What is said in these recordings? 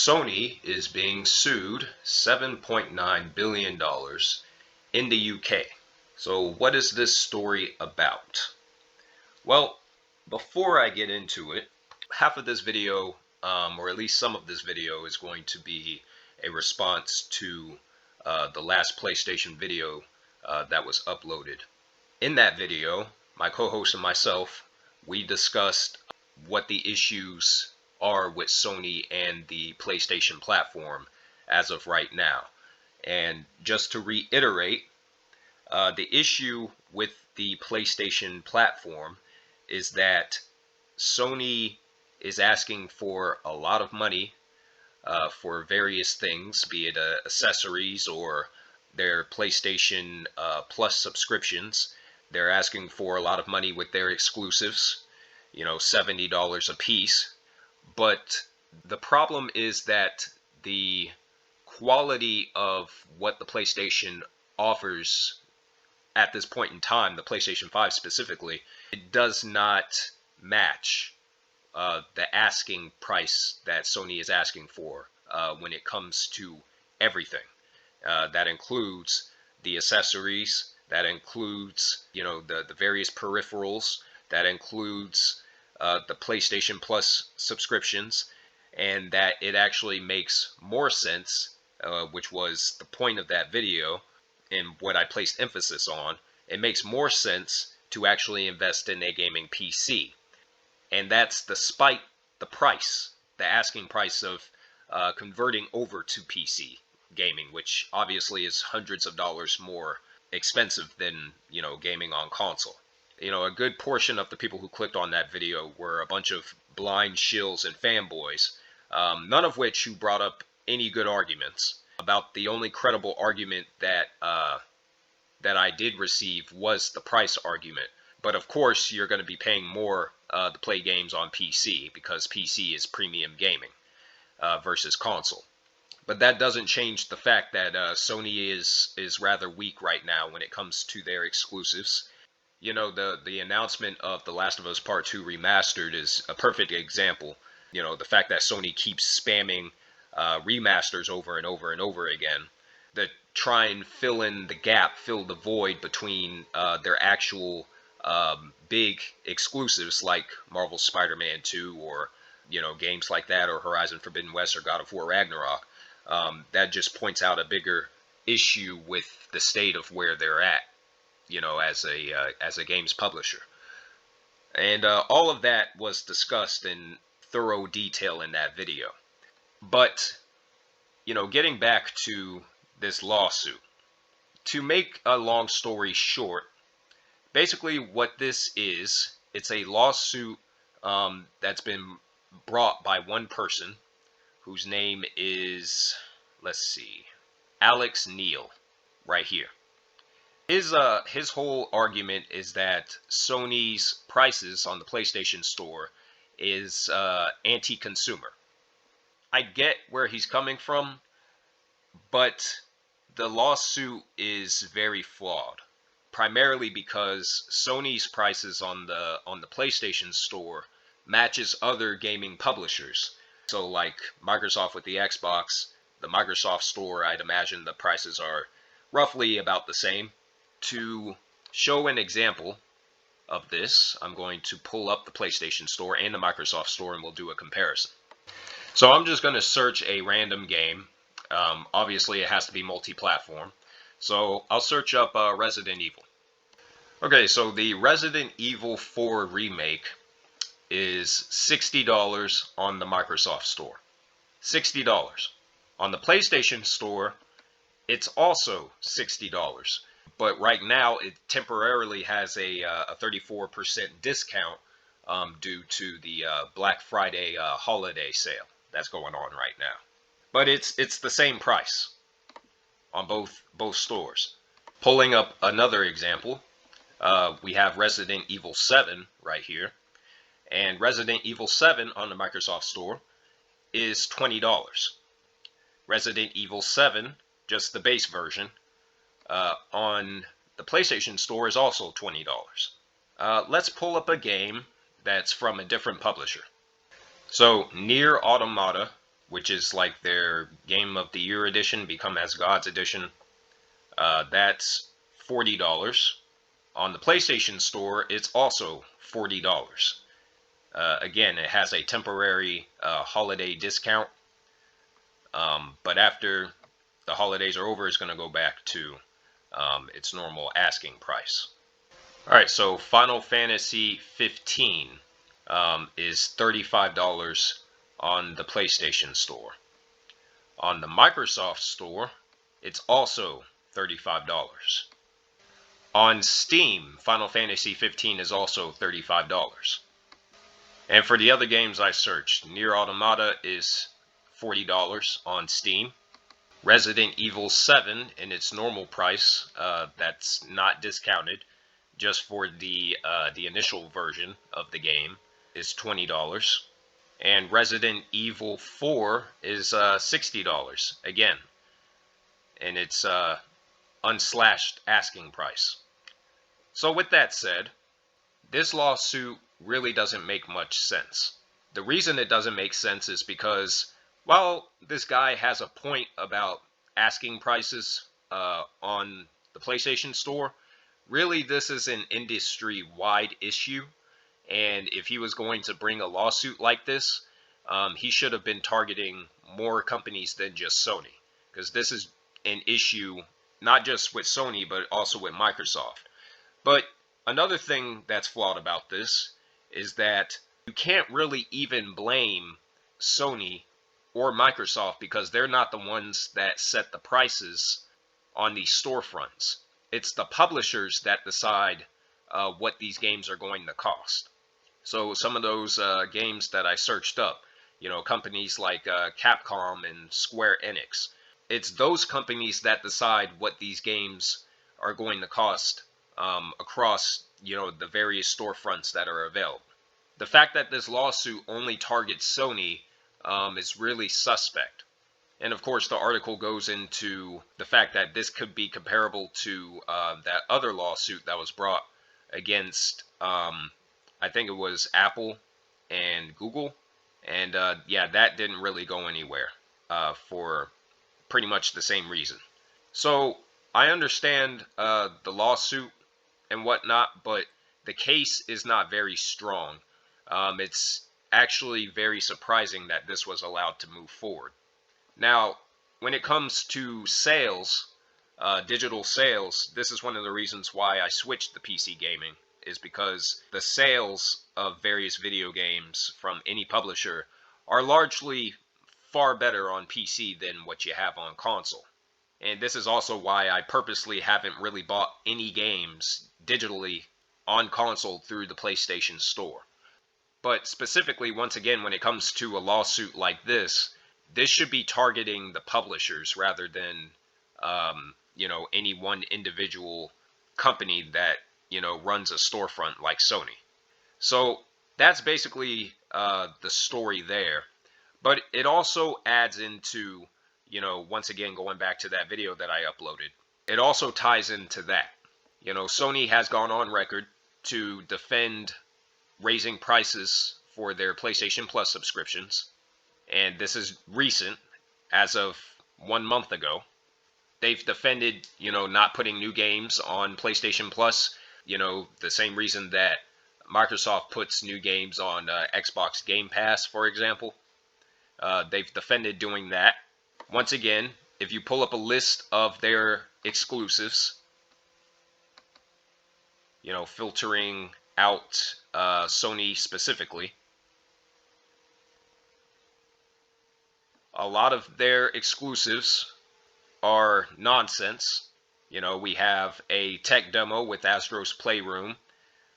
Sony is being sued $7.9 billion in the UK. So what is this story about? Well, before I get into it, half of this video, or at least some of this video, is going to be a response to the last PlayStation video that was uploaded. In that video, my co-host and myself, we discussed what the issues are with Sony and the PlayStation platform as of right now. And just to reiterate, the issue with the PlayStation platform is that Sony is asking for a lot of money for various things, be it accessories or their PlayStation Plus subscriptions. They're asking for a lot of money with their exclusives, $70 a piece. But the problem is that the quality of what the PlayStation offers at this point in time, the PlayStation 5 specifically, it does not match the asking price that Sony is asking for when it comes to everything. That includes the accessories, that includes, the various peripherals, that includes the PlayStation Plus subscriptions, and that it actually makes more sense, which was the point of that video and what I placed emphasis on. It makes more sense to actually invest in a gaming PC, and that's despite the price, the asking price of converting over to PC gaming, which obviously is hundreds of dollars more expensive than gaming on console. A good portion of the people who clicked on that video were a bunch of blind shills and fanboys, none of which who brought up any good arguments. About the only credible argument that I did receive was the price argument. But of course, you're going to be paying more to play games on PC because PC is premium gaming versus console. But that doesn't change the fact that Sony is rather weak right now when it comes to their exclusives. The announcement of The Last of Us Part 2 Remastered is a perfect example. The fact that Sony keeps spamming remasters over and over and over again that try and fill in the gap, fill the void between their actual big exclusives like Marvel's Spider-Man 2 or games like that, or Horizon Forbidden West or God of War Ragnarok. That just points out a bigger issue with the state of where they're at, as a games publisher. And all of that was discussed in thorough detail in that video. But, getting back to this lawsuit, to make a long story short, basically what this is, it's a lawsuit that's been brought by one person whose name is, Alex Neil, right here. His whole argument is that Sony's prices on the PlayStation Store is anti-consumer. I get where he's coming from, but the lawsuit is very flawed. Primarily because Sony's prices on the PlayStation Store matches other gaming publishers. So like Microsoft with the Xbox, the Microsoft Store, I'd imagine the prices are roughly about the same. To show an example of this, I'm going to pull up the PlayStation Store and the Microsoft Store and we'll do a comparison. So I'm just going to search a random game. Obviously it has to be multi-platform. So I'll search up Resident Evil. Okay, so the Resident Evil 4 remake is $60 on the Microsoft Store. $60. On the PlayStation Store, it's also $60. But right now, it temporarily has a 34% discount due to the Black Friday holiday sale that's going on right now. But it's the same price on both stores. Pulling up another example, we have Resident Evil 7 right here. And Resident Evil 7 on the Microsoft Store is $20. Resident Evil 7, just the base version, on the PlayStation Store is also $20. Let's pull up a game that's from a different publisher. So Nier Automata which is like their Game of the Year edition, Become as Gods edition. That's $40. On the PlayStation Store, it's also $40. Again, it has a temporary holiday discount, but after the holidays are over, it's going to go back to its normal asking price. Alright, so Final Fantasy 15 is $35 on the PlayStation Store. On the Microsoft Store, it's also $35. On Steam, Final Fantasy 15 is also $35. And for the other games I searched, Nier Automata is $40 on Steam. Resident Evil 7 in its normal price, that's not discounted, just for the initial version of the game, is $20. And Resident Evil 4 is $60 again, and it's unslashed asking price. So with that said, this lawsuit really doesn't make much sense. The reason it doesn't make sense is because while this guy has a point about asking prices on the PlayStation Store, really this is an industry-wide issue, and if he was going to bring a lawsuit like this, he should have been targeting more companies than just Sony, because this is an issue not just with Sony but also with Microsoft. But another thing that's flawed about this is that you can't really even blame Sony or Microsoft, because they're not the ones that set the prices on these storefronts. It's the publishers that decide what these games are going to cost. So some of those games that I searched up, companies like Capcom and Square Enix, it's those companies that decide what these games are going to cost across, the various storefronts that are available. The fact that this lawsuit only targets Sony is really suspect. And of course, the article goes into the fact that this could be comparable to that other lawsuit that was brought against, I think it was Apple and Google. And yeah, that didn't really go anywhere for pretty much the same reason. So I understand the lawsuit and whatnot, but the case is not very strong. It's actually very surprising that this was allowed to move forward. Now, when it comes to sales, digital sales, this is one of the reasons why I switched to PC gaming, is because the sales of various video games from any publisher are largely far better on PC than what you have on console. And this is also why I purposely haven't really bought any games digitally on console through the PlayStation Store. But specifically, once again, when it comes to a lawsuit like this should be targeting the publishers rather than, any one individual company that, runs a storefront like Sony. So that's basically the story there. But it also adds into, once again, going back to that video that I uploaded, it also ties into that. Sony has gone on record to defend raising prices for their PlayStation Plus subscriptions, and this is recent, as of 1 month ago. They've defended, not putting new games on PlayStation Plus, the same reason that Microsoft puts new games on Xbox Game Pass, for example. They've defended doing that. Once again, if you pull up a list of their exclusives, filtering out Sony specifically, a lot of their exclusives are nonsense. We have a tech demo with Astro's Playroom.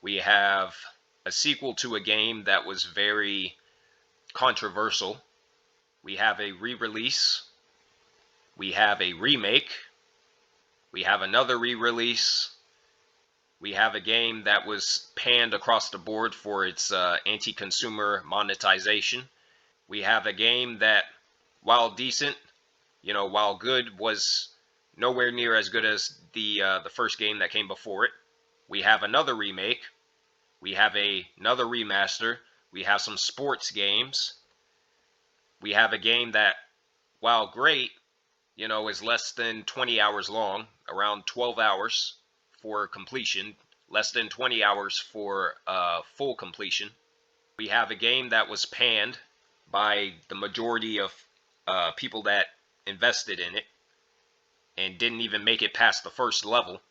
We have a sequel to a game that was very controversial. We have a re-release. We have a remake. We have another re-release. We have a game that was panned across the board for its anti-consumer monetization. We have a game that, while decent, while good, was nowhere near as good as the first game that came before it. We have another remake. We have another remaster. We have some sports games. We have a game that, while great, is less than 20 hours long, around 12 hours for completion, less than 20 hours for full completion. We have a game that was panned by the majority of people that invested in it and didn't even make it past the first level.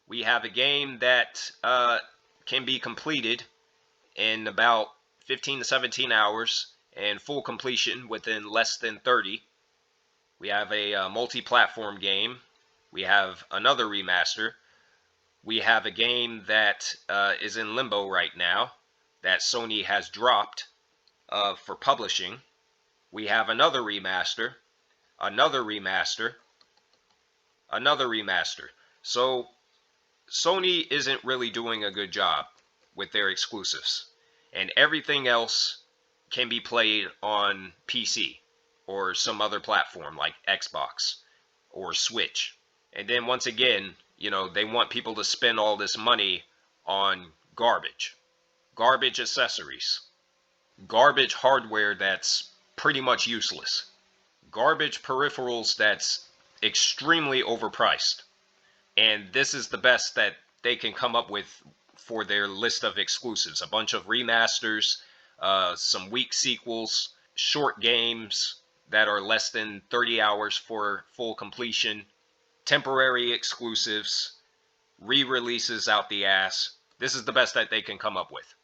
We have a game that can be completed in about 15 to 17 hours and full completion within less than 30. We have a multi-platform game. We have another remaster. We have a game that is in limbo right now that Sony has dropped for publishing. We have another remaster, another remaster, another remaster. So Sony isn't really doing a good job with their exclusives. And everything else can be played on PC or some other platform like Xbox or Switch. And then once again, they want people to spend all this money on garbage. Garbage accessories. Garbage hardware that's pretty much useless. Garbage peripherals that's extremely overpriced. And this is the best that they can come up with for their list of exclusives. A bunch of remasters, some weak sequels, short games that are less than 30 hours for full completion, temporary exclusives, re-releases out the ass. This is the best that they can come up with.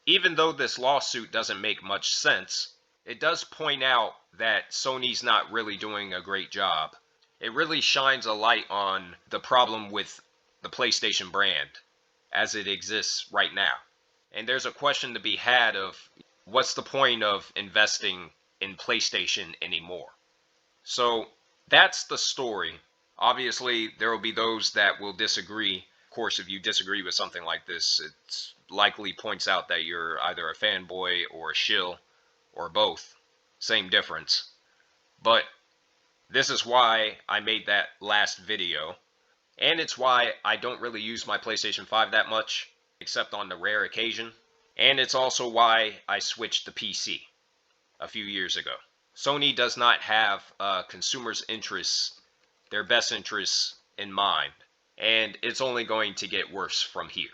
Even though this lawsuit doesn't make much sense, it does point out that Sony's not really doing a great job. It really shines a light on the problem with the PlayStation brand as it exists right now. And there's a question to be had of what's the point of investing in PlayStation anymore? So that's the story. Obviously, there will be those that will disagree. Of course, if you disagree with something like this, it likely points out that you're either a fanboy or a shill or both. Same difference. But this is why I made that last video. And it's why I don't really use my PlayStation 5 that much, except on the rare occasion. And it's also why I switched to PC a few years ago. Sony does not have consumers' interests, their best interests in mind. And it's only going to get worse from here.